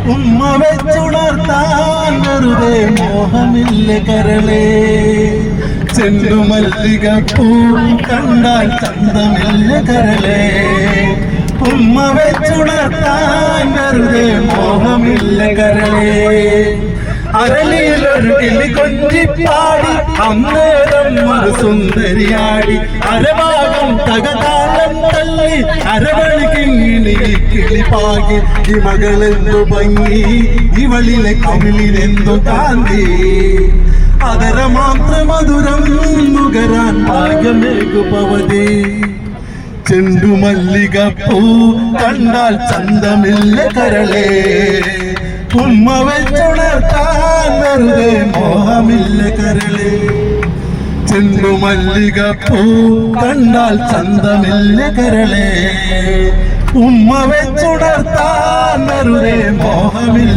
ഉമ്മ വെച്ചുണർത്താൻ വെറുതെ മോഹമില്ല കരളേ. ചെണ്ടുമല്ലികപ്പൂ കണ്ടാൽ ചന്തമില്ല കരളേ. ഉമ്മ വെച്ചുണർത്താൻ വെറുതെ മോഹമില്ല കരളേ. അരളിയിലൊരു കിളി കൊഞ്ചിപ്പാടി അന്നേരം ഒരു സുന്ദരിയാടി. അരഭാഗം തകതാളം തള്ളി അരവണി കിങ്ങിണി കിളിപ്പാകി. ഈ മകളെന്തു ഭംഗി, ഇവളിലെ കവിളിലെന്തു കാന്തി. അതരമാത്ര മധുരം നുകരാൻ ഭാഗ്യമേകുപവതി. ചെണ്ടുമല്ലികപ്പൂ കണ്ടാൽ ചന്തമില്ല കരളേ. ഉമ്മ വെച്ചുണർത്താൻ വെറുതെ മോഹമില്ല കരളേ. ചെണ്ടുമല്ലികപ്പൂ കണ്ടാൽ ചന്തമില്ല കരളേ. ഉമ്മ വെച്ചുണർത്താൻ വെറുതെ മോഹമില്ല